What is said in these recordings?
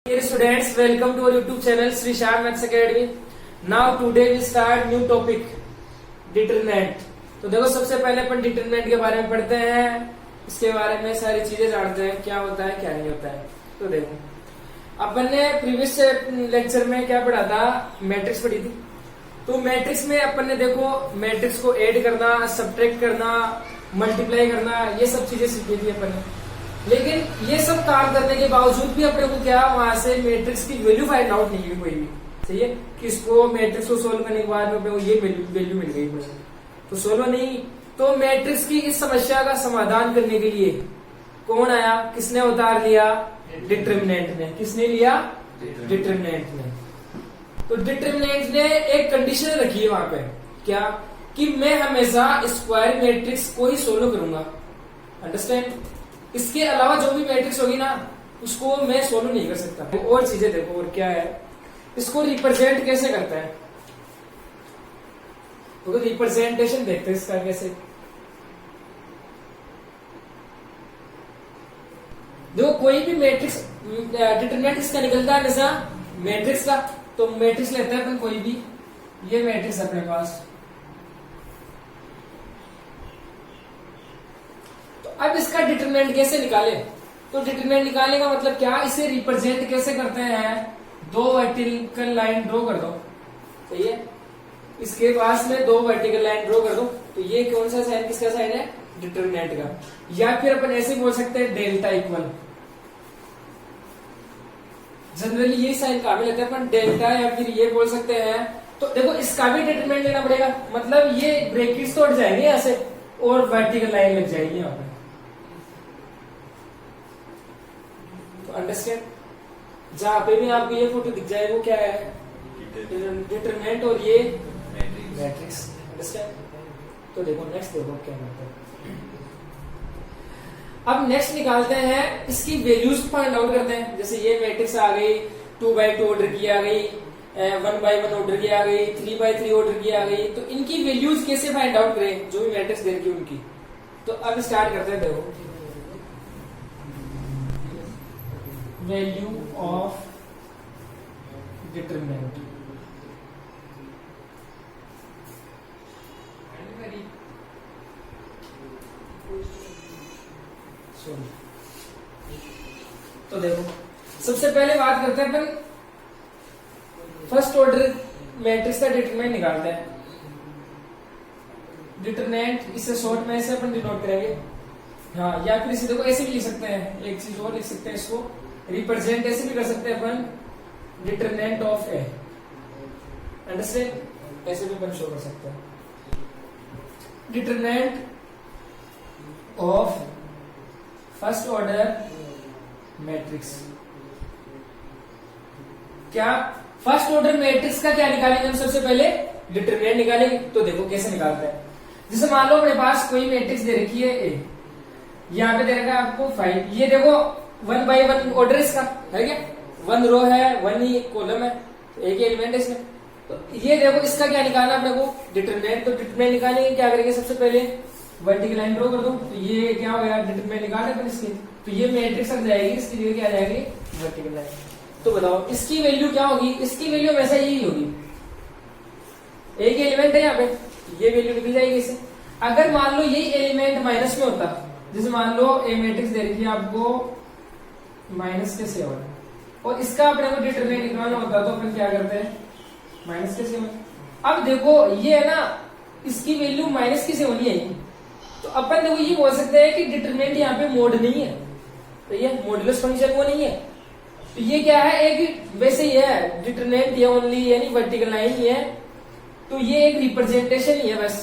Dear students, welcome to our YouTube channel Sri Shyam Maths Academy. Now today we start new topic determinant. तो देखो सबसे पहले अपन determinant के बारे में पढ़ते हैं, इसके बारे में सारी चीजें जानते हैं, क्या होता है क्या नहीं होता है। तो देखो अपन ने प्रीवियस लेक्चर में क्या पढ़ा था, मैट्रिक्स पढ़ी थी। तो मैट्रिक्स में अपन ने देखो मैट्रिक्स को ऐड करना, सब्ट्रैक्ट करना, मल्टीप्लाई करना, ये सब चीजें सीखी थी अपन ने। लेकिन ये सब काम करने के बावजूद भी अपने को क्या वहां से मैट्रिक्स की वैल्यू फाइंड आउट नहीं हुई कोई भी। सही है कि इसको मैट्रिक्स को सोल्व करने के बाद में अपने को ये वैल्यू मिल गई, तो सोल्व नहीं। तो मैट्रिक्स की इस समस्या का समाधान करने के लिए कौन आया, किसने अवतार लिया? डिटरमिनेंट ने। किसने लिया? डिटरमिनेंट ने। तो डिटरमिनेंट ने एक कंडीशन रखी है वहां पे, क्या कि मैं हमेशा स्क्वायर मैट्रिक्स को ही सोल्व करूंगा। अंडरस्टैंड? इसके अलावा जो भी मैट्रिक्स होगी ना उसको मैं सोल्व नहीं कर सकता। और चीजें देखो, और क्या है, इसको रिप्रेजेंट कैसे करता है। तो रिप्रेजेंटेशन देखते हैं इसका कैसे। देखो कोई भी मैट्रिक्स डिटरमिनेंट इसका निकलता है हमेशा मैट्रिक्स का। तो मैट्रिक्स लेते हैं अपन कोई भी, ये मैट्रिक्स अपने पास। तो अब इसका डिटरमिनेंट कैसे निकाले? तो डिटरमिनेंट निकालने का मतलब क्या, इसे रिप्रेजेंट कैसे करते हैं, दो वर्टिकल लाइन ड्रॉ कर दो। सही है, इसके पास में दो वर्टिकल लाइन ड्रॉ कर दो। तो ये कौन सा साइन, किसका साइन है? डिटरमिनेंट का। या फिर अपन ऐसे बोल सकते हैं डेल्टा इक्वल। जनरली ये साइन काम लेते हैं अपन, डेल्टा, या फिर ये बोल सकते हैं। तो देखो इसका भी डिटरमिनेंट लेना पड़ेगा, मतलब ये ब्रैकेट्स तो हट जाएंगे यहाँ से और वर्टिकल लाइन लग जाएगी यहाँ पे। तो अंडरस्टैंड, जहां पे भी आपको ये फोटो दिख जाए वो क्या है? डिटरमिनेंट, और ये मैट्रिक्स। अंडरस्टैंड? तो देखो नेक्स्ट देखो क्या करते हैं। अब नेक्स्ट निकालते हैं, इसकी वैल्यूज फाइंड आउट करते हैं। जैसे ये मैट्रिक्स आ गई, 2x2 ऑर्डर की आ गई, 1x1 ऑर्डर की आ गई, 3x3 ऑर्डर की आ गई। तो इनकी वैल्यूज कैसे फाइंड आउट करें, जो भी मैट्रिक्स दे रखी उनकी। तो अब स्टार्ट करते हैं। देखो वैल्यू ऑफ डिटरमिनेंट। तो देखो सबसे पहले बात करते हैं अपन फर्स्ट ऑर्डर मैट्रिक्स का डिटरमिनेंट निकालते हैं। डिटरमिनेंट इसे शॉर्ट में ऐसे अपन डिनोट करेंगे, हाँ, या फिर इसे देखो ऐसे भी लिख सकते हैं। एक चीज और लिख सकते हैं, इसको रिप्रेजेंट ऐसे भी कर सकते हैं अपन, डिटरमिनेंट ऑफ ए। अंडरस्टैंड? ऐसे भी अपन शो कर सकते हैं, determinant of first order matrix. क्या फर्स्ट ऑर्डर मैट्रिक्स का क्या निकालेंगे हम? सबसे पहले डिटरमिनेंट निकालेंगे। तो देखो कैसे निकालते हैं। जैसे मान लो अपने पास कोई मैट्रिक्स दे रखी है ए, यहाँ पे दे रखा है आपको 5। ये देखो 1x1 ऑर्डर इसका है क्या, 1 रो है, 1 ही कॉलम है, तो एक ही एलिमेंट है इसमें। तो ये देखो इसका क्या निकालना अपने को? डिटरमिनेंट। तो डिटरमिनेंट निकालेंगे, क्या करेंगे? सबसे पहले वर्टिकल लाइन ड्रॉ कर दो। तो ये क्या हो गया? डिटरमिनेंट निकाले अपन इसकी। तो ये मैट्रिक्स लग जाएगी, इसकी जगह क्या आ जाएगी? Vertical line. तो बताओ इसकी वैल्यू क्या होगी? इसकी वैल्यू हमेशा यही होगी, एक ही एलिमेंट है यहाँ पे, ये वैल्यू निकल जाएगी इसे। अगर मान लो यही एलिमेंट माइनस में होता, जैसे मान लो ए मैट्रिक्स दे रखी है आपको -7, और इसका अपने को डिटरमिनेंट निकालना होता तो अपन क्या करते हैं? -7। अब देखो ये है ना, इसकी वैल्यू -7 ही है। तो अपन देखो ये बोल सकते हैं कि डिटरमिनेंट यहाँ पे मोड नहीं है, तो ये मॉड्यूलस फंक्शन वो नहीं है। तो ये क्या है? एक वैसे ही है, डिटरमिनेंट ये ओनली यानी वर्टिकल लाइन ही है। तो ये एक रिप्रेजेंटेशन ही है बस।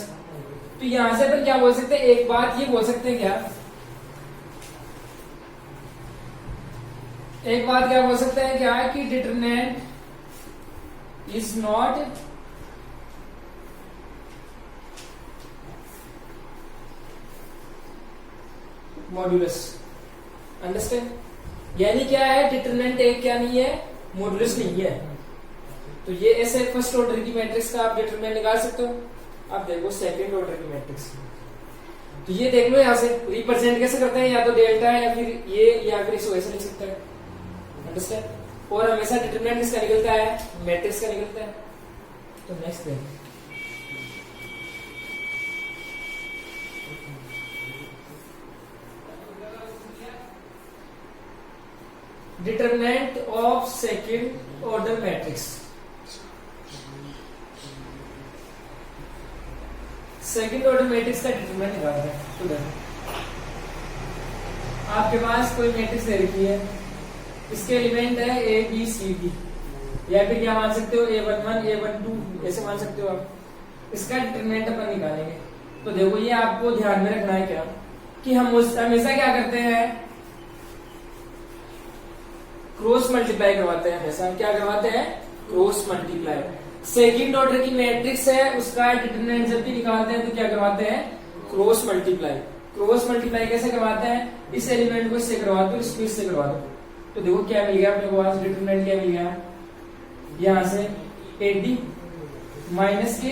तो यहां से अपन क्या बोल सकते हैं? एक बात ये बोल सकते हैं, क्या एक बात क्या बोल सकते हैं, क्या है कि determinant is not modulus. Understand? यानी क्या है, डिटरमिनेंट एक क्या नहीं है? मॉड्यूलस नहीं है। तो ये ऐसे फर्स्ट ऑर्डर की मैट्रिक्स का आप डिटरमिनेंट निकाल सकते हो। अब देखो सेकंड ऑर्डर की मैट्रिक्स। तो ये देख लो यहाँ से रिप्रेजेंट कैसे करते हैं, या तो डेल्टा है या फिर ये, या फिर इसको ऐसे लिख सकते हैं। अंडरस्टैंड? और हमेशा डिटरमिनेंट किसका निकलता है, मैट्रिक्स का निकलता है। तो नेक्स्ट देखिए, determinant of second order matrix. Second order matrix का डिटरमिनेंट निकालना है। तो देखो आपके पास कोई मैट्रिक्स दे रखी है, इसके एलिमेंट है ए बी सी डी, या फिर क्या मान सकते हो A11 A12 ऐसे मान सकते हो आप। इसका डिटरमिनेंट अपन निकालेंगे। तो देखो ये आपको ध्यान में रखना है क्या, कि हम हमेशा क्या करते हैं, क्रॉस मल्टीप्लाई करवाते हैं। हमेशा क्या करवाते हैं, क्रॉस मल्टीप्लाई। सेकंड ऑर्डर की मैट्रिक्स है, उसका डिटरमिनेंट जब भी निकालते हैं तो क्या करवाते हैं, क्रॉस मल्टीप्लाई। क्रॉस मल्टीप्लाई कैसे करवाते हैं, इस एलिमेंट को इससे करवा दो, इसको इससे करवा दो। तो देखो क्या मिल गया अपने पास, डिटरमिनेंट क्या मिल गया, यहां से AD माइनस के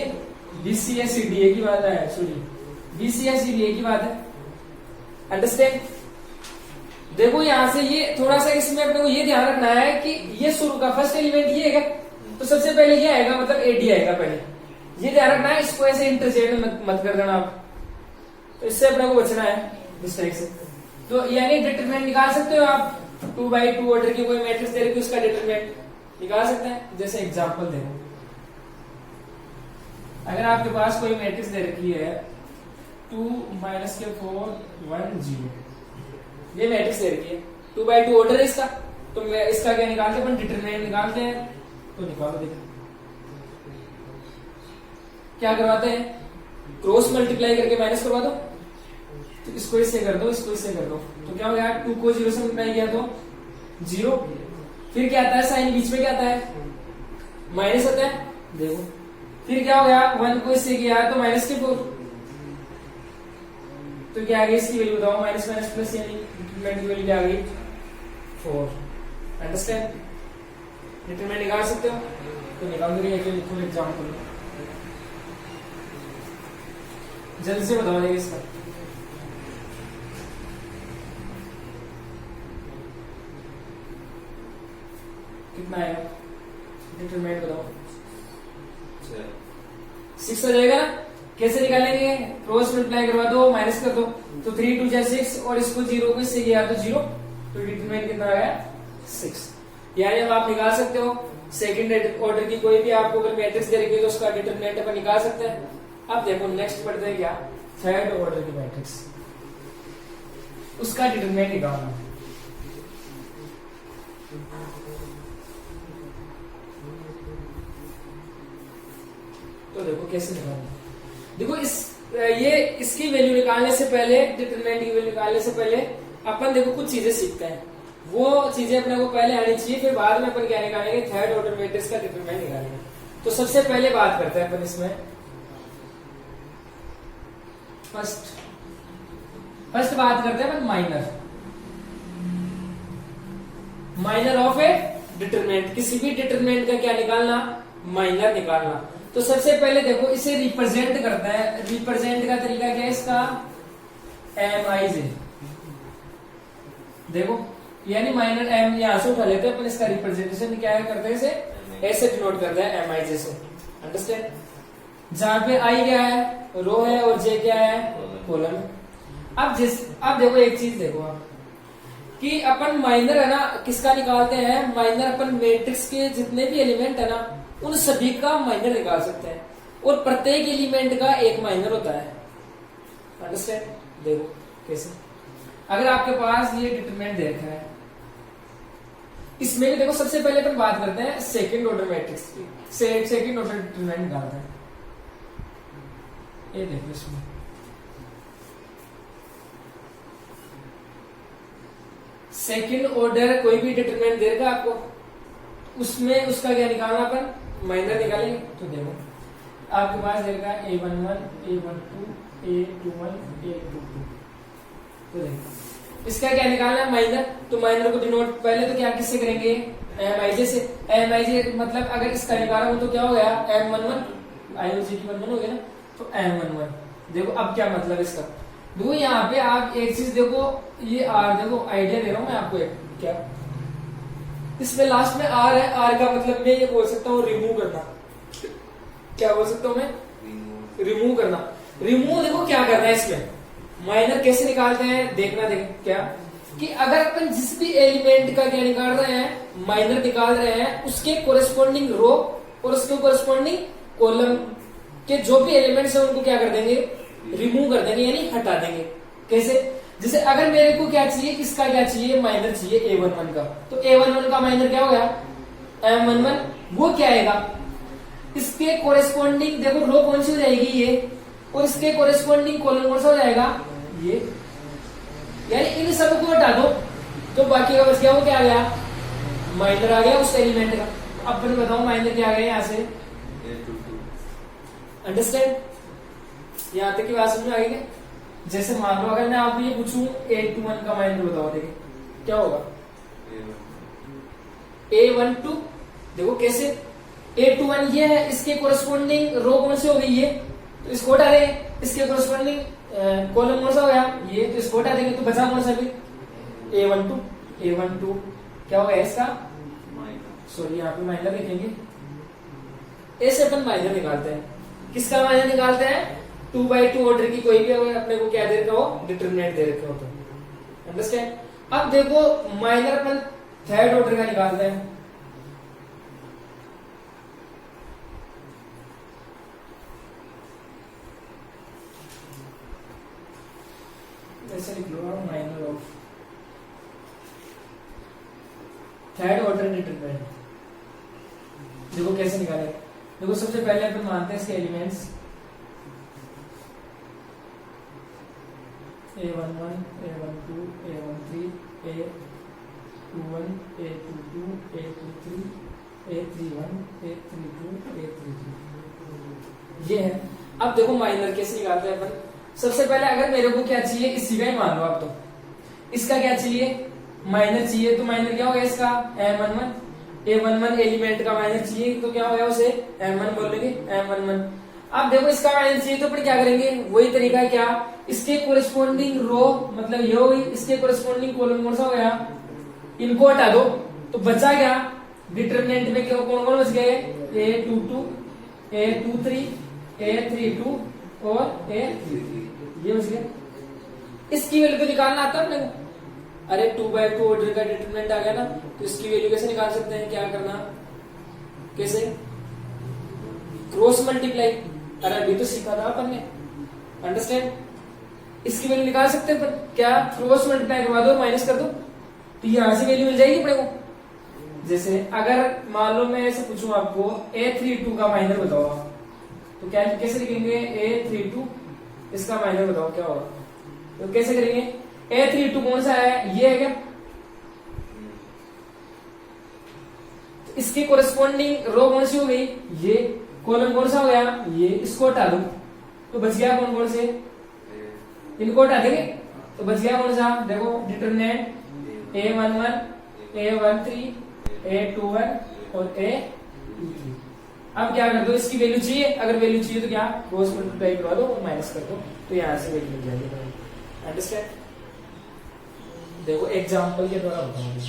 BCSCDA की बात है, सॉरी BCSCDA की बात है। अंडरस्टैंड। देखो यहां से ये थोड़ा सा इसमें अपने को ये ध्यान रखना है कि ये शुरू का फर्स्ट एलिमेंट ये है, तो सबसे पहले ये आएगा, मतलब AD आएगा पहले। ये ध्यान रखना है, इसको ऐसे इंटरचेंज मत कर देना आप। तो इससे अपने को बचना है इस टाइप से। तो यानी डिटरमिनेंट निकाल सकते हो आप, 2x2 ऑर्डर की कोई मैट्रिक्स दे रखी है, उसका डिटरमिनेंट निकाल सकते हैं। जैसे एग्जांपल दे, अगर आपके पास कोई मैट्रिक्स दे रखी है 2 - के 4 1 0, ये मैट्रिक्स दे रखी है, 2x2 ऑर्डर है इसका। तो मैं इसका क्या निकालते हैं, अपन डिटरमिनेंट निकालते हैं। तो निकालो, देखो क्या करवाते हैं, क्रॉस मल्टीप्लाई करके माइनस करवा दो। तो इसको इससे कर दो, इसको इससे कर दो, तो क्या हो गया, 2 को 0 से मल्टीप्लाई किया तो 0। फिर क्या आता है, साइन बीच में क्या आता है, माइनस आता है। देखो फिर क्या हो गया, 1 को इससे किया तो माइनस के 4। तो क्या आ गई इसकी वैल्यू बताओ, माइनस माइनस प्लस, यानी डिटरमिनेंट की वैल्यू क्या आ गई, 4। अंडरस्टैंड। डिटरमिनेंट निकाल सकते हो, तो निकाल दो। लिखो एग्जांपल, जल्दी से बताओ इसका। कितना आएगा, डिटरमिनेंट बताओ। 6 आ जाएगा ना। कैसे निकालेंगे, क्रॉस मल्टीप्लाई करवा दो, माइनस कर दो। तो 3 2 6 और इसको 0 को इससे किया तो 0। तो डिटरमिनेंट कितना आ गया, 6। यानी अब आप निकाल सकते हो सेकंड ऑर्डर की कोई भी आपको अगर मैट्रिक्स दे रखी है तो उसका डिटरमिनेंट अपन निकाल सकते हैं। अब देखो नेक्स्ट पढ़ते हैं क्या, थर्ड ऑर्डर की मैट्रिक्स, उसका डिटरमिनेंट निकालना। तो देखो कैसे निकालना। देखो इसकी वैल्यू निकालने से पहले, डिटरमिनेंट की वैल्यू निकालने से पहले अपन देखो कुछ चीजें सीखते हैं। वो चीजें अपने को पहले आनी चाहिए, फिर बाद में अपन क्या निकालेंगे, थर्ड ऑर्डर मैट्रिक्स का डिटरमिनेंट निकालेंगे। तो सबसे पहले बात करते हैं अपन इसमें फर्स्ट बात करते हैं अपन माइनर ऑफ ए डिटरमिनेंट। किसी भी डिटरमिनेंट का क्या निकालना, माइनर निकालना। तो सबसे पहले देखो इसे रिप्रेजेंट करता है। रिप्रेजेंट का तरीका क्या है इसका, MIJ। देखो यानी माइनर M यहां से उठा लेते हैं अपन, इसका रिप्रेजेंटेशन क्या करते हैं, इसे ऐसे डिनोट करते हैं MIJ से। अंडरस्टैंड। जहां पे I क्या है, रो है, और J क्या है, कॉलम है। अब देखो एक चीज देखो आप, कि अपन माइनर है ना किसका निकालते हैं, माइनर अपन मैट्रिक्स के जितने भी एलिमेंट है ना उन सभी का माइनर निकाल सकते हैं, और प्रत्येक एलिमेंट का एक माइनर होता है। अंडरस्टैंड। देखो कैसे, अगर आपके पास ये डिटरमिनेंट देखा है, इसमें भी देखो सबसे पहले अपन बात करते हैं सेकंड ऑर्डर मैट्रिक्स की। सेकंड ऑर्डर डिटरमिनेंट निकालते हैं। ये देखो इसमें सेकंड ऑर्डर कोई भी डिटरमिनेंट देगा आपको, उसमें उसका क्या निकालना, अपन माइनर निकालेंगे। तो देखो आपके पास देगा A11 A12 A21 A22। तो देखो इसका क्या निकालना है, माइनर। तो माइनर को डिनोट पहले तो क्या किससे करेंगे, MIJ से। MIJ मतलब अगर इसका निकाला हो तो क्या हो गया, M11 IOJ की 11 हो गया ना, तो M11। देखो अब क्या मतलब इसका, देखो यहाँ पे आप एक चीज देखो, ये R देखो आइडिया दे रहा हूं मैं आपको एक, क्या इसमें लास्ट में आर है, आर का मतलब मैं ये बोल सकता हूँ रिमूव करना। क्या बोल सकता हूँ मैं? रिमूव करना। रिमूव देखो क्या करना है इसमें, माइनर कैसे निकालते हैं देखना। देखें क्या कि अगर अपन जिस भी एलिमेंट का क्या निकाल रहे हैं, माइनर निकाल रहे हैं, उसके कोरेस्पॉन्डिंग रो और उसके कोरेस्पॉन्डिंग कॉलम के जो भी एलिमेंट्स है उनको क्या कर देंगे, रिमूव कर देंगे, यानी हटा देंगे। कैसे? जैसे अगर मेरे को क्या चाहिए, इसका क्या चाहिए, माइनर चाहिए A11 का, तो A11 का माइनर क्या हो गया, M11, वो क्या आएगा, इसके कोरेस्पॉन्डिंग देखो रो कौन सी हो जाएगी ये, और इसके कोरेस्पॉन्डिंग कॉलम कौन सा हो जाएगा ये, यानी इन सब को हटा दो तो बाकी का बच गया, वो क्या आ गया, माइनर आ गया उस एलिमेंट का। अब फिर बताओ माइनर क्या आ गया यहाँ से, अंडरस्टैंड? यहाँ तक की बात समझ में आ गई क्या? जैसे मान लो अगर मैं आपको ये पूछूं A21 का माइनर बताओ, देखिए क्या होगा, A12, देखो कैसे, A21 ये है, इसके कोरेस्पॉन्डिंग रो कौन सी हो गई ये, तो इसको हटा देंगे, इसके कोरेस्पॉन्डिंग कॉलम कौन सा हो गया ये, तो इसको हटा देंगे, तो बचा कौन सा भी, A12। A12 क्या होगा इसका, सॉरी यहाँ पे माइनर लिखेंगे, ऐसे अपन माइनर निकालते हैं। किसका माइनर निकालते हैं, 2x2 ऑर्डर की कोई भी अगर अपने को क्या दे रखा हो, डिटरमिनेंट दे रखा हो तो, अंडरस्टैंड? अब देखो माइनर अपन थर्ड ऑर्डर का निकालते हैं, ऐसे लिख लो minor of third order determinant. देखो कैसे निकाले, देखो सबसे पहले अपन मानते हैं इसके elements A11, A12, A13, A21, A22, A23, A31, A32, A33, ये है। अब देखो माइनर कैसे निकालते हैं अपन, सबसे पहले अगर मेरे को क्या चाहिए, इसी का ही मान लो आप, तो इसका क्या चाहिए, माइनर चाहिए, तो माइनर क्या हो गया इसका, M11, A11 एलिमेंट का माइनर चाहिए तो क्या हो गया, उसे M1 बोल लेंगे, M11। अब देखो इसका माइनर चाहिए तो अपन क्या करेंगे, वही तरीका है, क्या, इसके कोरेस्पॉन्डिंग रो मतलब ये हो गई, इसके कोरेस्पॉन्डिंग कॉलम कौन सा हो गया, इनको हटा दो तो बचा क्या, डिटरमिनेंट में क्या कौन कौन बच गए, A22, A23, A32 और A33, ये बच गया। इसकी वैल्यू तो निकालना आता है अपने को, अरे 2x2 ऑर्डर का डिटरमिनेंट आ गया ना, तो इसकी वैल्यू कैसे निकाल सकते हैं, क्या करना, कैसे, क्रॉस मल्टीप्लाई, अरे अभी तो सीखा था अपन ने, अंडरस्टैंड? इसकी वैल्यू निकाल सकते हैं पर क्या, क्रॉस मल्टीप्लाई करवा दो, माइनस कर दो, तो यहां से वैल्यू मिल जाएगी अपने को। जैसे अगर मान लो मैं ऐसे पूछूं आपको A32 का माइनर बताओ, तो क्या कैसे लिखेंगे, A32 इसका माइनर बताओ क्या होगा, तो कैसे करेंगे, A32 कौन सा है, ये है क्या, इसकी कोरेस्पॉन्डिंग रो कौन सी हो गई ये, कॉलम कौन सा हो गया ये, इसको हटा दो तो बच गया कौन कौन से, इनको हटा देंगे तो बच गया कौन सा, देखो डिटरमिनेंट A11, A13, A21 और A23। अब क्या कर दो, इसकी वैल्यू चाहिए, अगर वैल्यू चाहिए तो क्या, क्रॉस मल्टीप्लाई करवा दो और माइनस कर दो, तो यहां से वैल्यू मिल जाएगी, अंडरस्टैंड? देखो एग्जांपल के द्वारा बताऊंगा,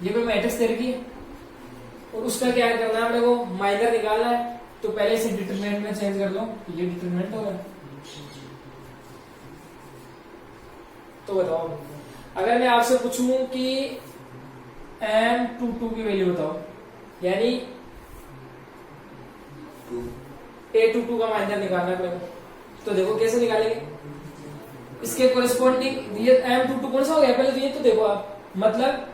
ये कोई मैट्रिक्स दे रखी है और उसका क्या करना है अपने को, माइनर निकालना है, तो पहले इसे डिटरमिनेंट में चेंज कर लो, ये डिटरमिनेंट होगा। तो बताओ अगर मैं आपसे पूछूं कि M22 की वैल्यू बताओ, यानी A22 का माइनर निकालना है अपने को, तो देखो कैसे निकालेंगे, इसके कोरेस्पॉन्डिंग ये M22 कौन सा हो गया, पहले तो ये तो देखो आप, मतलब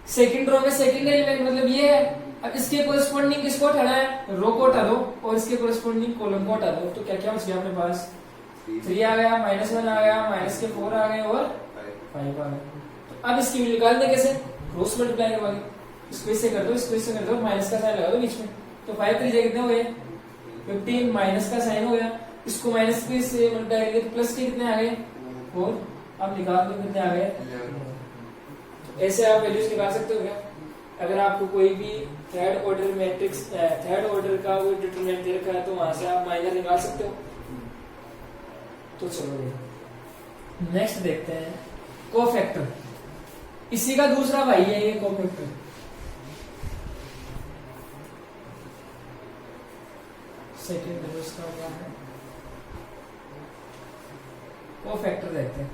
सेकंड रो में सेकंड एलिमेंट मतलब ये है, अब इसके कोरेस्पॉन्डिंग किसको हटाना है, रो को हटा दो और इसके कोरेस्पॉन्डिंग कॉलम को हटा दो, तो क्या क्या बच गया अपने पास, 3 आ गया, -1 आ गया, माइनस के 4 आ गए और 5 आ गए। तो अब इसकी वैल्यू निकालने कैसे, क्रॉस मल्टीप्लाई करवा के, इसको इससे कर दो, इसको इससे कर दो, माइनस का साइन लगा दो बीच में, तो 5 3 कितने हो गए 15, माइनस का साइन हो गया, इसको माइनस के से मल्टीप्लाई करके तो प्लस के कितने आ गए 4, अब निकाल दो कितने आ गए, ऐसे आप वैल्यूज निकाल सकते हो क्या, अगर आपको कोई भी third order matrix third order का कोई डिटरमिनेंट दे रखा है तो वहां से आप माइनर निकाल सकते हो। तो चलो नेक्स्ट देखते हैं कोफैक्टर। इसी का दूसरा भाई है ये कोफैक्टर। सेकेंड उसका क्या है, कोफैक्टर देखते हैं।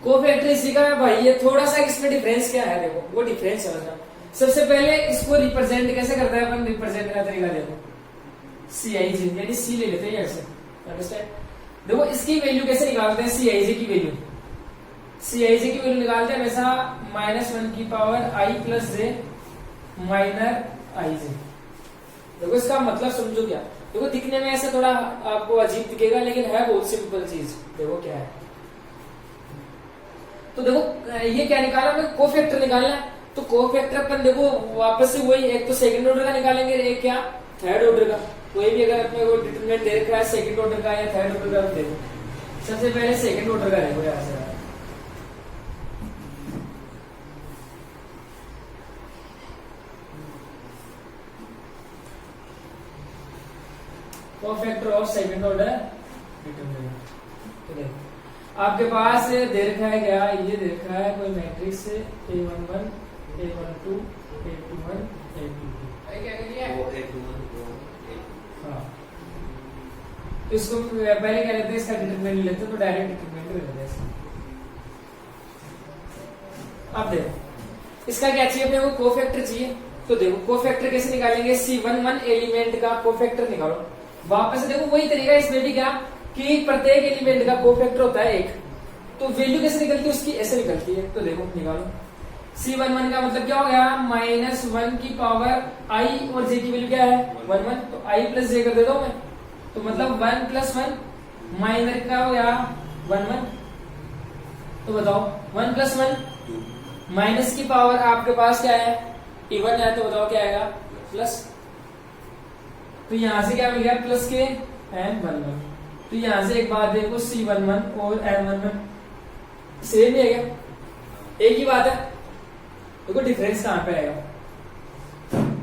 कोफैक्टर इसी का भाई है। थोड़ा सा इसमें डिफरेंस क्या है देखो, वो डिफरेंस समझना। सबसे पहले इसको रिप्रेजेंट कैसे करता है अपन, रिप्रेजेंट का तरीका देखो, CIG यानी C ले लेते हैं ऐसे, अंडरस्टैंड। देखो इसकी वैल्यू कैसे निकालते हैं, CIG की वैल्यू, CIG की वैल्यू निकालते हैं हमेशा -1 की power I plus j minor IJ। देखो इसका मतलब समझो क्या, देखो दिखने में ऐसा थोड़ा आपको अजीब दिखेगा लेकिन है बहुत सिंपल चीज। देखो क्या है, तो देखो ये क्या निकाला हमें, कोफैक्टर निकालना है। तो कोफैक्टर अपन देखो वापस से वही, एक तो सेकंड ऑर्डर का निकालेंगे, एक क्या थर्ड ऑर्डर का। कोई भी अगर अपने को डिटरमिनेंट दे रखा है सेकंड ऑर्डर का या थर्ड ऑर्डर का, देखो सबसे पहले सेकंड ऑर्डर का देखो यहां से। Cofactor of second order determinant. तो देखो आपके पास दे रखा है क्या, ये दे रखा है कोई matrix A11 A12 A21 A22, क्या करिए हाँ। तो इसको पहले क्या लेते हैं, इसका डिटरमिनेंट लेते हैं, तो डायरेक्ट डिटरमिनेंट ले लेते हैं। अब देखो इसका क्या चाहिए अपने को, कोफैक्टर चाहिए। तो देखो कोफैक्टर कैसे निकालेंगे, C11 एलिमेंट का कोफैक्टर निकालो। वापस से देखो वही तरीका, इसमें भी क्या कि प्रत्येक एलिमेंट का कोफैक्टर होता है एक, तो वैल्यू कैसे निकलती है उसकी, ऐसे निकलती है। तो देखो निकालो, C11 का मतलब क्या हो गया, -1 की पावर I और j की वैल्यू क्या है 1 तो I प्लस j कर देता हूं मैं, तो मतलब 1 + 1 माइनर का हो गया 1 तो बताओ 1 + 1 माइनस की पावर आपके पास क्या है इवन है, तो बताओ क्या आएगा प्लस। तो यहां से क्या मिल गया प्लस के n11। तो यहां से एक बात देखो, C11 और n11 सेम ही है क्या, एक ही बात है। देखो डिफरेंस कहां पे आएगा,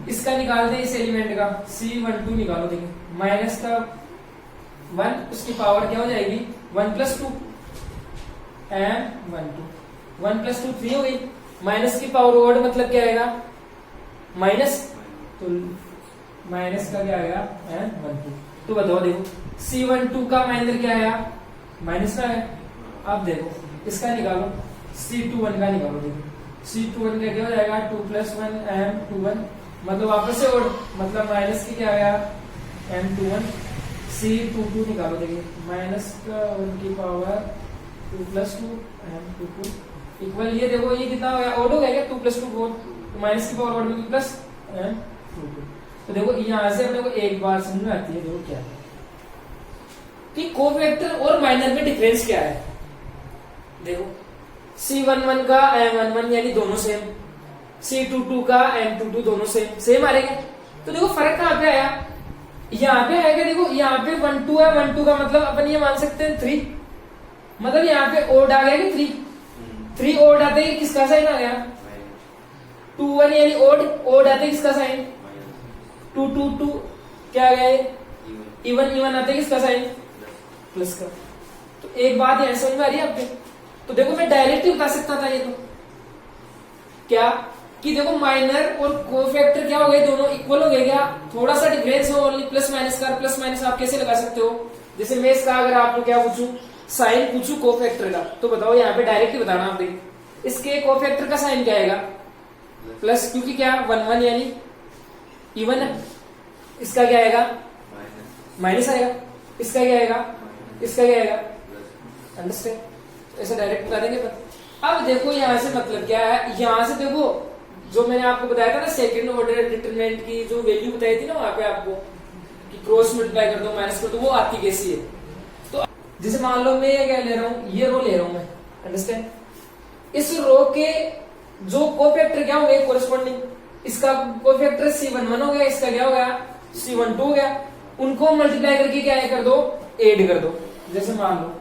इसका निकालते हैं इस एलिमेंट का C12 निकालो। देखिए माइनस का 1 उसकी पावर क्या हो जाएगी 1 + 2 n12, 1 + 2 3 हो गई, माइनस की पावर ओड मतलब क्या आएगा माइनस, तो माइनस का क्या आएगा n12। तो बताओ देखो C12 का माइनर क्या आया माइनस का है। अब देखो इसका निकालो, C21 का निकालो। देखो C21 का क्या हो जाएगा 2 + 1 m21, मतलब वापस से और मतलब माइनस की क्या आया m21। C22 निकालो, देखिए माइनस का 1 की पावर 2 + 2 m22 इक्वल, ये देखो ये कितना हो गया ओड हो गया क्या 2 + 2 4, माइनस की पावर ओड में प्लस m22। तो देखो यहां से अपने को एक बार समझ में आती है, देखो क्या है कि कोफैक्टर और माइनर में डिफरेंस क्या है। देखो C11 का m11 यानी दोनों सेम, C22 का m22 दोनों सेम आ रहे हैं। तो देखो फर्क कहां पे आया, यहाँ पे आएगा। देखो यहाँ पे 1 2 है, 1 2 का मतलब अपन ये मान सकते हैं 3, मतलब यहाँ पे ओड आ गया कि 3 ओड आते ही किसका साइन आ गया 2 1 यानी ओड आते ही किसका साइन 2 2 2 क्या आ गया इवन आते ही किसका साइन प्लस का। तो एक बात यहां समझ में आ रही है आपको। तो देखो मैं डायरेक्ट ही बता सकता था ये, तो क्या कि देखो माइनर और कोफैक्टर क्या हो गए दोनों इक्वल हो गए क्या, थोड़ा सा डिफरेंस हो ओनली प्लस माइनस का, प्लस माइनस आप कैसे लगा सकते हो। जैसे मैं इसका अगर आपको क्या पूछूं साइन पूछूं कोफैक्टर का, तो बताओ यहाँ पे डायरेक्ट ही बताना आप। देखिए इसके कोफैक्टर का साइन क्या आएगा प्लस, क्योंकि क्या 1 1 यानी इवन है। इसका क्या आएगा माइनस आएगा, इसका क्या आएगा इसका क्या आएगा अंडरस्टैंड, ऐसा डायरेक्ट बता देंगे। पर अब देखो यहाँ से मतलब क्या है, यहाँ से देखो जो मैंने आपको बताया था ना सेकंड ऑर्डर डिटरमिनेंट की जो वैल्यू बताई थी ना वहां पे आपको कि क्रॉस मल्टीप्लाई कर दो माइनस कर दो, वो आती कैसी है। तो जैसे मान लो मैं क्या ले रहा हूँ, ये रो ले रहा हूं मैं, अंडरस्टैंड। इस रो के जो कोफैक्टर क्या हो गए कोरिस्पॉन्डिंग, इसका कोफैक्टर C11 हो गया, इसका क्या हो गया C12 हो गया, उनको मल्टीप्लाई करके क्या कर दो ऐड कर दो। जैसे मान लो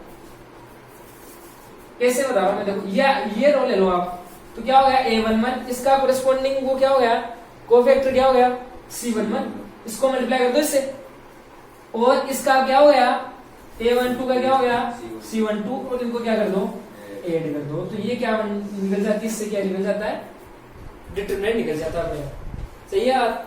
कैसे बता रहा हूं मैं, देखो ये रो ले लो आप, तो क्या हो गया A11, इसका कोरेस्पॉन्डिंग वो क्या हो गया, कोफैक्टर क्या हो गया C11, इसको मल्टीप्लाई कर दो इससे, और इसका क्या हो गया A12 का क्या हो गया C12, और इनको क्या कर दो ऐड कर दो। तो ये क्या निकल जाती है, इससे क्या निकल जाता है, डिटरमिनेंट निकल जाता है। सही है आप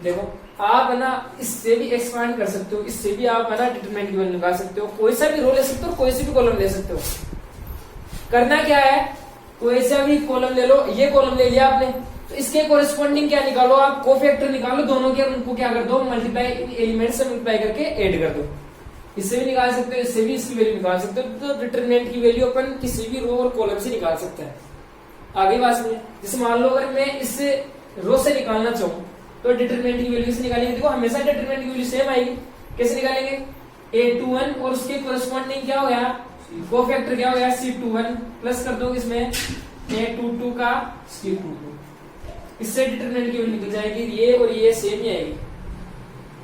देखो, आप है ना इससे भी एक्सपांड कर सकते हो, इससे भी आप है ना डिटरमिनेंट की वैल्यू निकाल सकते हो, कोई सा भी रो ले सकते हो, कोई सी भी कॉलम ले सकते हो। करना क्या है, कोई सा भी कॉलम ले लो, ये कॉलम ले लिया आपने, तो इसके कोरेस्पॉन्डिंग क्या निकालो आप, कोफैक्टर निकालो दोनों के, उनको क्या कर दो मल्टीप्लाई, एलिमेंट से मल्टीप्लाई करके ऐड कर दो। इससे भी निकाल सकते हो, इससे भी इसकी वैल्यू निकाल सकते हो। तो डिटरमिनेंट की वैल्यू अपन किसी भी रो और कॉलम से निकाल सकते हैं। आगे बात सुनिए, जैसे मान लो अगर मैं इस रो से निकालना चाहूँ तो डिटरमिनेंट की वैल्यू से निकालेंगे, देखो हमेशा डिटरमिनेंट की वैल्यू सेम आएगी। कैसे निकालेंगे, A21 और उसके कोरेस्पॉन्डिंग क्या हो गया, कोफैक्टर क्या हो गया C21, प्लस कर दो इसमें A22 का C22, इससे डिटरमिनेंट की वैल्यू निकल जाएगी, ये और ये सेम ही आएगी।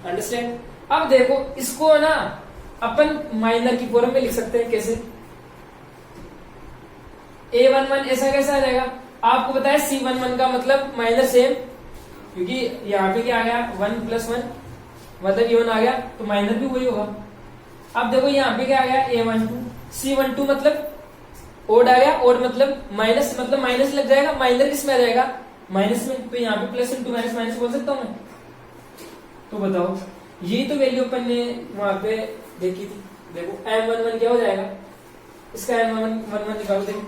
अंडरस्टैंड। अब देखो इसको ना अपन माइनर की फॉर्म में लिख सकते हैं। कैसे, A11 ऐसा कैसा आ जाएगा, आपको बताया C11 का मतलब माइनर सेम, क्योंकि यहाँ पे क्या आ गया 1 + 1 मतलब A1 आ गया, तो माइनर भी वही होगा। अब देखो यहाँ पे क्या आ गया A12, C12 मतलब ओड आ गया, ओड मतलब माइनस लग जाएगा, माइनर किसमें आ जाएगा माइनस में, तो यहाँ पे प्लस इंटू माइनस माइनस बोल सकता हूँ मैं। तो बताओ यही तो वैल्यू अपन ने वहां पे देखी थी। देखो M11 क्या हो जाएगा, इसका M11 निकालो देखो,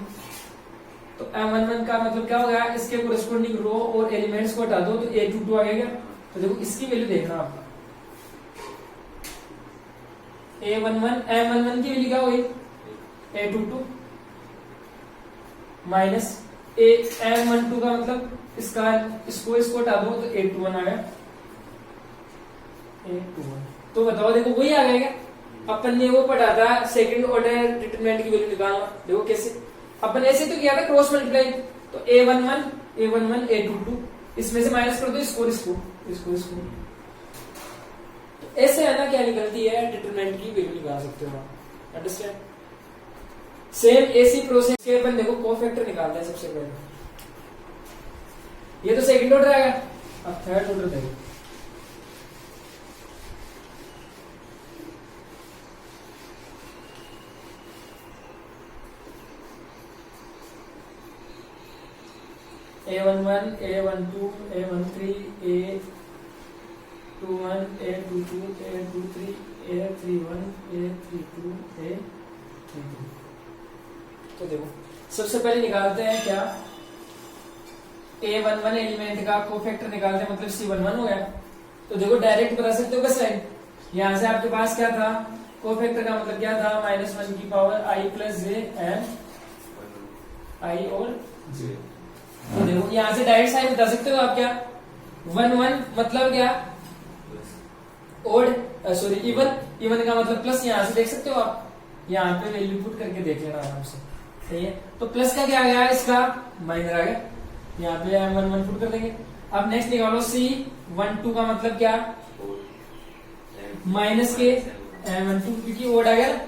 तो M11 का मतलब क्या हो गया, इसके कोरेस्पॉन्डिंग रो और एलिमेंट्स को हटा दो तो A22 आ गया। तो देखो इसकी वैल्यू देखना आप, M11 की वैल्यू क्या होगी A22 माइनस M12 का मतलब इसको हटा दो तो A21 आ गया, A21। तो बताओ देखो वही आ गया क्या, अपन ने वो पढ़ा था सेकंड ऑर्डर डिटरमिनेंट की वैल्यू निकालना। देखो कैसे, अपन ऐसे तो किया था क्रॉस मल्टीप्लाई, तो A11 A22, इसमें से माइनस कर दो इसको। तो ऐसे है ना क्या निकलती है डिटरमिनेंट की वैल्यू निकाल सकते हो आप। अंडरस्टैंड। सेम ऐसी प्रोसेस के अपन देखो कोफैक्टर निकालते हैं सबसे पहले, ये तो सेकंड ऑर्डर आएगा, अब थर्ड ऑर्डर देखो। A11 A12 A13 A21 A22 A23 A31 A32 A33। तो देखो सबसे पहले निकालते हैं क्या, A11 एलिमेंट का कोफैक्टर निकालते हैं, मतलब C11 हो गया। तो देखो डायरेक्ट बता सकते हो कैसे, यहां से आपके पास क्या था, कोफैक्टर का मतलब क्या था -1 की power I + j and I और j। तो देखो यहां से डायरेक्ट साइन बता सकते हो आप क्या, 1 मतलब क्या ओड, सॉरी इवन का मतलब प्लस, यहां से देख सकते हो आप, यहाँ पे वैल्यू पुट करके देख लेना आराम से। सही है, तो प्लस का क्या आ गया, इसका माइनर आ गया, यहाँ पे M11 पुट कर देंगे। अब नेक्स्ट निकालो C12 का मतलब क्या, माइनस के M12 क्योंकि ओड आ गया।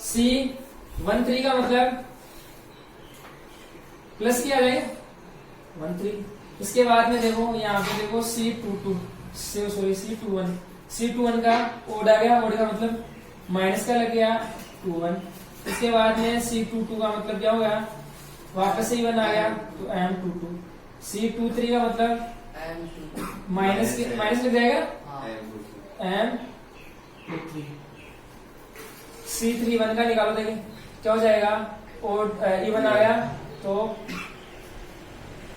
C13 का मतलब प्लस की आ जाएगा 13। इसके बाद में देखो यहाँ पे देखो C21 का ओड आ गया, ओड का मतलब माइनस का लग गया 21। इसके बाद में C22 का मतलब क्या हो गया, वापस से 1 आ गया तो M22। C23 का मतलब माइनस लग जाएगा M23। C31 का निकालो, देखिए क्या हो जाएगा, ओड इवन आ गया तो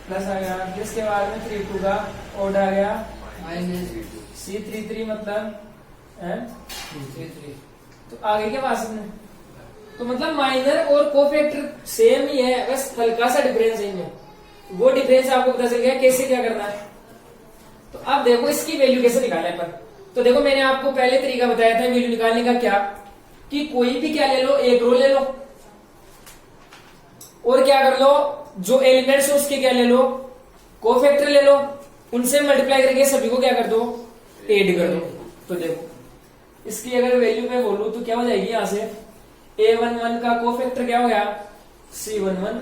प्लस आ गया। जिसके बाद में 32 का ओड आ गया C33 मतलब M33। तो आगे क्या बात है, तो मतलब माइनर और कोफैक्टर सेम ही है, बस हल्का सा डिफरेंस है इनमें, वो डिफरेंस आपको पता चल गया कैसे क्या करना है। तो अब देखो इसकी वैल्यू कैसे निकालने पर, तो देखो मैंने आपको पहले तरीका बताया था वैल्यू निकालने का, क्या कि कोई भी क्या ले लो, एक रो ले लो और क्या कर लो, जो एलिमेंट्स है उसके क्या ले लो, कोफैक्टर ले लो, उनसे मल्टीप्लाई करके सभी को क्या कर दो, ऐड कर दो। तो देखो इसकी अगर वैल्यू मैं बोलूं तो क्या हो जाएगी, यहां से A11 का कोफैक्टर क्या हो गया C11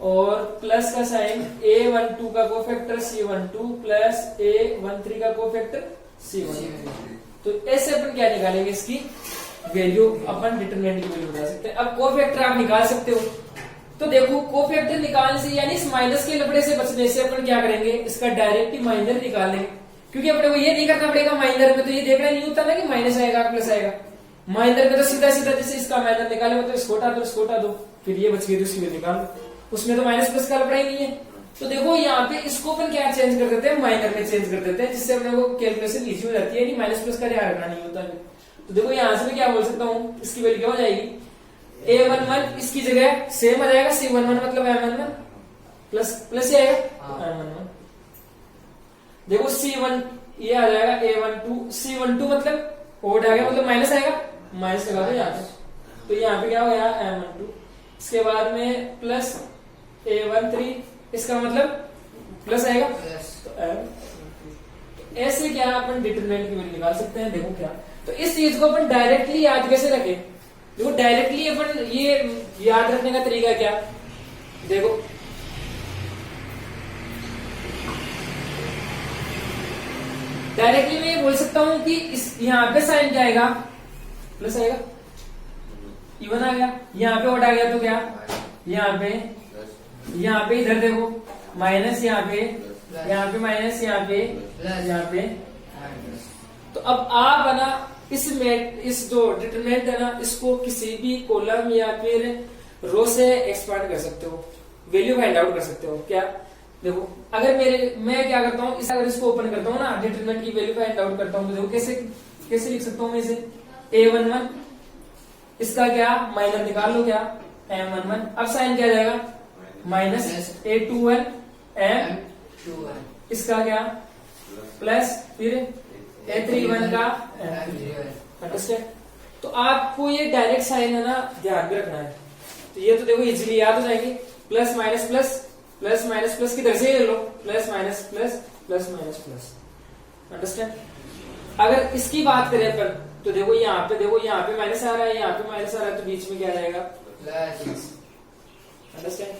और प्लस का साइन A12 का कोफैक्टर C12 प्लस A13 का कोफैक्टर C13। तो ऐसे अपन क्या निकालेंगे, इसकी वैल्यू, अपन डिटरमिनेंट की वैल्यू निकाल सकते हैं। अब कोफैक्टर आप निकाल सकते हो, तो देखो कोफैक्टर निकालने से यानी इस माइनस के लफड़े से बचने से अपन क्या करेंगे, इसका डायरेक्ट ही माइनर निकाल लेंगे, क्योंकि अपने को ये नहीं करना पड़ेगा। माइनर में तो ये देखना नहीं होता ना कि माइनस आएगा प्लस आएगा। माइनर में तो सीधा सीधा जैसे इसका माइनर निकाले तो इसको हटा दो, फिर ये बच गई तो इसकी वैल्यू निकाल दो, उसमें तो माइनस प्लस का लफड़ा ही नहीं है। तो देखो यहाँ पे इसको अपन क्या चेंज कर देते हैं, माइनर में चेंज कर देते हैं, जिससे अपने को कैलकुलेशन इजी हो जाती है, माइनस प्लस का ध्यान रखना नहीं होता है। तो देखो यहाँ से मैं क्या बोल सकता हूँ, इसकी वैल्यू क्या हो जाएगी, A11 इसकी जगह सेम आ जाएगा C11 मतलब M11 प्लस ही आएगा M11। देखो C1 ये आ जाएगा A12, C12 मतलब ओड आ गया, मतलब माइनस आएगा, माइनस लगा दो यहाँ पे, तो यहाँ पे क्या हो गया M12। इसके बाद में प्लस A13, इसका मतलब प्लस आएगा, तो ऐसे क्या अपन डिटरमिनेंट की वैल्यू निकाल सकते हैं। देखो क्या, तो इस चीज को अपन डायरेक्टली याद कैसे रखें, देखो डायरेक्टली अपन ये याद रखने का तरीका क्या, देखो डायरेक्टली मैं ये बोल सकता हूं कि इस यहाँ पे साइन क्या आएगा, प्लस आएगा, इवन आ गया, यहाँ पे ओड आ गया तो क्या, यहाँ पे इधर देखो माइनस, यहाँ पे माइनस, यहाँ पे। तो अब आप है ना इस जो डिटरमिनेंट है ना, इसको किसी भी कॉलम या फिर रो से एक्सपांड कर सकते हो, वैल्यू फाइंड आउट कर सकते हो। क्या देखो, अगर मैं क्या करता हूँ, अगर इसको ओपन करता हूँ ना, डिटरमिनेंट की वैल्यू फाइंड आउट करता हूँ, तो देखो कैसे लिख सकता हूँ मैं इसे, A11 इसका क्या माइनर निकाल लो, क्या M11, अब साइन क्या जाएगा माइनस A21 M21, इसका क्या प्लस, फिर A31 का अंडरस्टैंड। तो आपको ये डायरेक्ट साइन है ना ध्यान में रखना है, तो ये तो देखो इजीली याद हो जाएंगे, प्लस माइनस प्लस किधर से ले लो, प्लस माइनस प्लस, अंडरस्टैंड। अगर इसकी बात करें अपन, तो देखो यहाँ पे माइनस आ रहा है, यहाँ पे माइनस आ रहा है, तो बीच में क्या आ जाएगा प्लस, अंडरस्टैंड।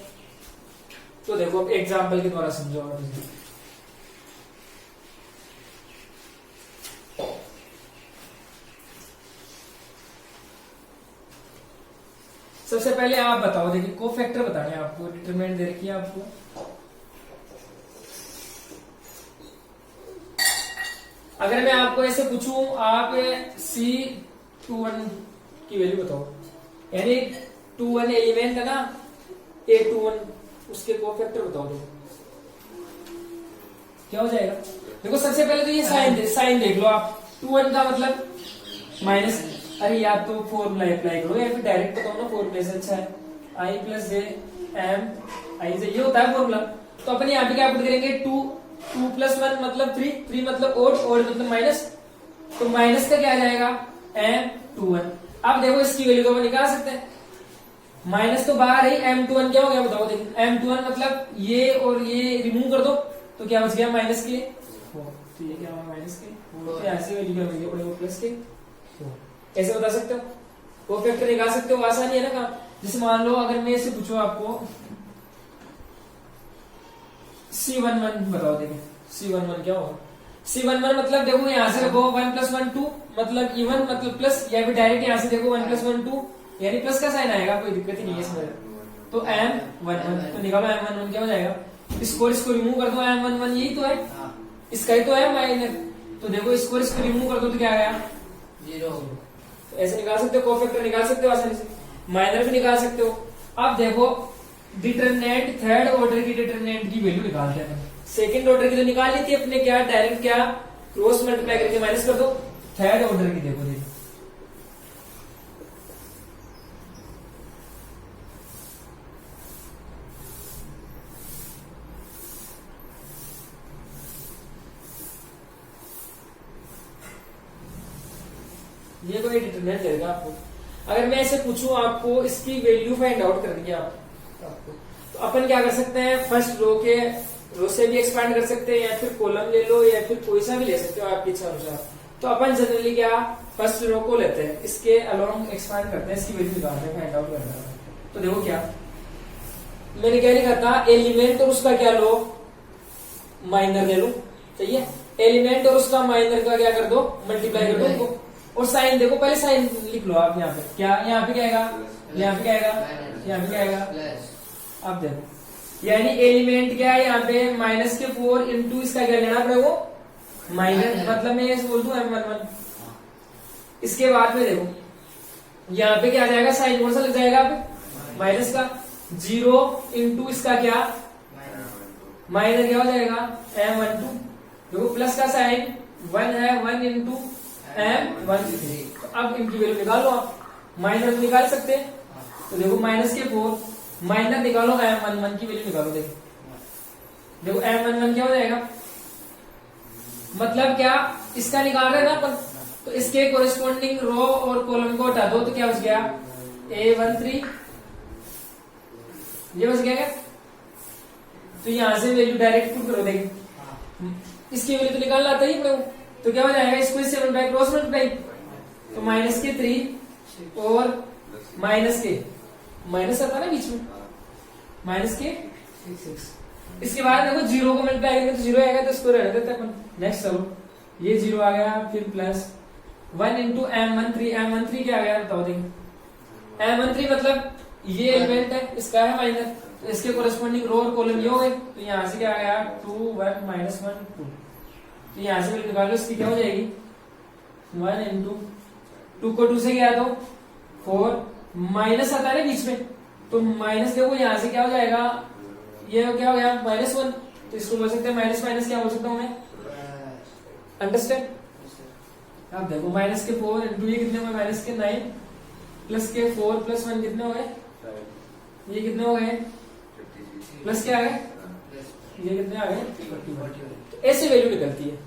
तो देखो अब एग्जाम्पल के द्वारा समझो आप इसे। सबसे पहले आप बताओ, देखिए कोफैक्टर बताने हैं आपको, डिटरमिनेंट दे रखी है आपको, अगर मैं आपको ऐसे पूछूं आप C21 की वैल्यू बताओ, यानी 21 एलिमेंट है ना A21, उसके कोफैक्टर बताओ, देखो क्या हो जाएगा। देखो सबसे पहले तो ये साइन देख लो आप, 21 का मतलब माइनस, अरे या तो फॉर्मूला अप्लाई करो या फिर डायरेक्ट बताओ ना, फॉर्मूले से अच्छा है I प्लस जे एम आई से, ये होता है फॉर्मूला। तो अपन यहाँ पे क्या पुट करेंगे, 2 प्लस 1 मतलब 3 मतलब ओड मतलब माइनस, तो माइनस का क्या आ जाएगा M21। अब देखो इसकी वैल्यू तो अपन निकाल सकते हैं, माइनस तो बाहर ही, M21 क्या हो गया बताओ, देखो M21 मतलब ये और ये रिमूव कर दो, तो क्या बच गया माइनस के 4, तो ये क्या होगा माइनस के 4, तो ऐसे वैल्यू क्या बच गया प्लस के 4। ऐसे बता सकते हो, कोफैक्टर निकाल सकते हो, आसानी है ना काम। जैसे मान लो अगर मैं इसे पूछूं आपको C11 बताओ, देखिए C11 क्या होगा, C11 मतलब देखो यहाँ से देखो 1 प्लस 1 2 मतलब इवन मतलब प्लस, या फिर डायरेक्ट यहाँ से देखो 1 प्लस 1 2 यानी प्लस का साइन आएगा, कोई दिक्कत ही नहीं है इसमें। तो M11 तो निकालो, M11 क्या हो जाएगा, इसको रिमूव कर दो, M11 यही तो है, इसका ही तो है माइनर, तो देखो इसको रिमूव कर दो तो क्या आया 0। ऐसे निकाल सकते हो, कोफैक्टर निकाल सकते हो आसानी से, माइनर भी निकाल सकते हो। अब देखो डिटरमिनेंट, थर्ड ऑर्डर की डिटरमिनेंट की वैल्यू निकालते हैं, सेकंड ऑर्डर की तो निकाल ली थी अपने, क्या डायरेक्ट क्या क्रॉस मल्टीप्लाई करके माइनस कर दो। थर्ड ऑर्डर की देखो ये कोई डिटरमिनेंट देगा आपको। अगर मैं ऐसे पूछूं आपको इसकी वैल्यू फाइंड आउट करनी है आपको, तो अपन क्या कर सकते हैं, फर्स्ट रो से भी एक्सपांड कर सकते हैं, या फिर कॉलम ले लो, या फिर कोई सा भी ले सकते हो आपकी इच्छा अनुसार। तो अपन जनरली क्या फर्स्ट रो को लेते हैं, इसके अलोंग एक्सपांड करते हैं, इसकी वैल्यू निकालते हैं, फाइंड आउट करते हैं। तो देखो क्या मैंने क्या लिखा था, एलिमेंट और उसका क्या लो, माइनर ले लो, सही है। एलिमेंट और उसका माइनर का क्या कर दो, मल्टीप्लाई कर दो उनको। और साइन देखो, पहले साइन लिख लो आप यहाँ पे, क्या यहाँ पे क्या आएगा, यहाँ पे क्या आएगा, यहाँ पे क्या आएगा। आप देखो यानी एलिमेंट क्या है यहाँ पे -4 इंटू इसका क्या लेना पड़ेगा वो माइनर, मतलब मैं ऐसे बोल दूं M11। इसके बाद में देखो यहाँ पे क्या आ जाएगा, साइन कौन सा लग जाएगा आप, माइनस का। 0 इंटू इसका क्या, माइनर क्या हो जाएगा M12। देखो प्लस का साइन 1 है, 1 इंटू M13। तो अब इनकी वैल्यू निकालो आप, माइनर तो निकाल सकते हैं। तो देखो -4 माइनर निकालो, M11 की वैल्यू निकालो। देखो M11 क्या हो जाएगा, मतलब क्या इसका निकाल रहे हैं ना अपन, तो इसके कोरिस्पोंडिंग रो और कॉलम को हटा दो, तो क्या बच गया A13, ये बच गया क्या। तो यहां से वैल्यू डायरेक्ट पुट करो, देखिए इसकी वैल्यू तो निकालना आता ही अपने को, तो क्या हो जाएगा, इसको इससे मल्टीप्लाई क्रॉस मल्टीप्लाई, तो -3 और माइनस आता ना बीच में, -6। इसके बाद देखो 0 को मल्टीप्लाई करेंगे तो 0 आएगा, तो इसको रहने देते अपन। नेक्स्ट चलो, ये 0 आ गया, फिर प्लस 1 इंटू M13 क्या आ गया बताओ, देखिए M13 मतलब ये एलिमेंट है, इसका है माइनर, तो इसके कोरिस्पोंडिंग रो और कॉलम ये हो गए। तो यहाँ से क्या आ गया 2 1 -1 2, तो यहाँ से वैल्यू निकालो, इसकी क्या हो जाएगी 1 इंटू 2 को 2 से गया तो 4, माइनस आता है बीच में, तो माइनस देखो यहाँ से क्या हो जाएगा, ये क्या हो गया -1, तो इसको बोल सकते हैं माइनस माइनस क्या बोल सकता हूँ मैं, अंडरस्टैंड। आप देखो -4 इंटू ये कितने हुए -9 प्लस के 4 प्लस 1 कितने हो गए, ये कितने हो गए, प्लस क्या आ गए, ये कितने आ गए 41। तो ऐसे वैल्यू निकलती है,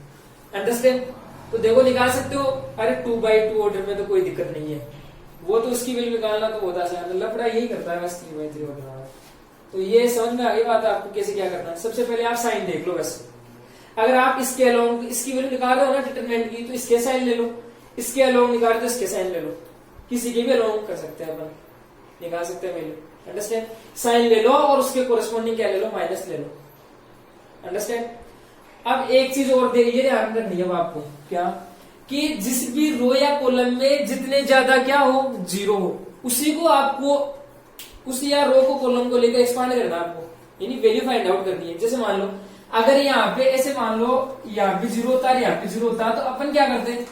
अंडरस्टैंड। तो देखो निकाल सकते हो, अरे 2/2 ऑर्डर में तो कोई दिक्कत नहीं है, वो तो उसकी वैल्यू निकालना तो बहुत आसान है, लफड़ा यही करता है बस 3/3 ऑर्डर। तो ये समझ में आ गई बात आपको कैसे क्या करना है। सबसे पहले आप साइन देख लो, बस अगर आप इसके अलोंग इसकी वैल्यू निकाल रहे हो ना डिटरमिनेंट की, तो इसके साइन ले लो, इसके अलोंग निकाल रहे हो तो इसके साइन ले लो, किसी के भी अलोंग कर सकते हैं अपन, निकाल सकते हैं वैल्यू, अंडरस्टैंड। साइन ले लो और उसके कोरिस्पोंडिंग क्या ले लो, माइनस ले लो, अंडरस्टैंड। अब एक चीज और ये ध्यान रखनी है आपको, क्या कि जिस भी रो या कॉलम में जितने ज्यादा क्या हो, 0 हो, उसी को आपको उसी या रो को कॉलम को लेकर एक्सपांड करना है आपको, यानी वैल्यू फाइंड आउट करनी है। जैसे मान लो अगर यहाँ पे ऐसे मान लो यहाँ पे 0 होता है, यहाँ पे 0 होता है, तो अपन क्या करते हैं,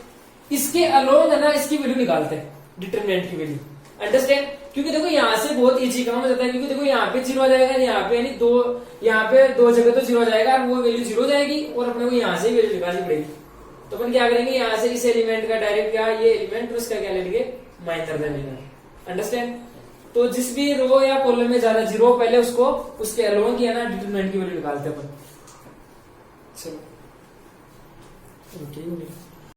इसके अलोंग है ना इसकी वैल्यू निकालते हैं, डिटरमिनेंट की वैल्यू, अंडरस्टैंड। क्योंकि देखो यहाँ से बहुत इजी काम हो जाता है, क्योंकि देखो यहाँ पे 0 आ जाएगा, यहाँ पे यानी यहाँ पे 2 जगह तो 0 आ जाएगा, और वो वैल्यू 0 हो जाएगी, और अपने को यहाँ से वैल्यू निकालनी पड़ेगी। तो अपन क्या करेंगे, यहाँ से इस एलिमेंट का डायरेक्ट क्या, ये एलिमेंट और इसका क्या ले लेंगे, माइनर ले लेंगे, अंडरस्टैंड। तो जिस भी रो या कॉलम में ज्यादा 0 पहले उसको उसके अलोंग किया ना डिटरमिनेंट की वैल्यू निकालते हैं अपन। चलो ठीक है।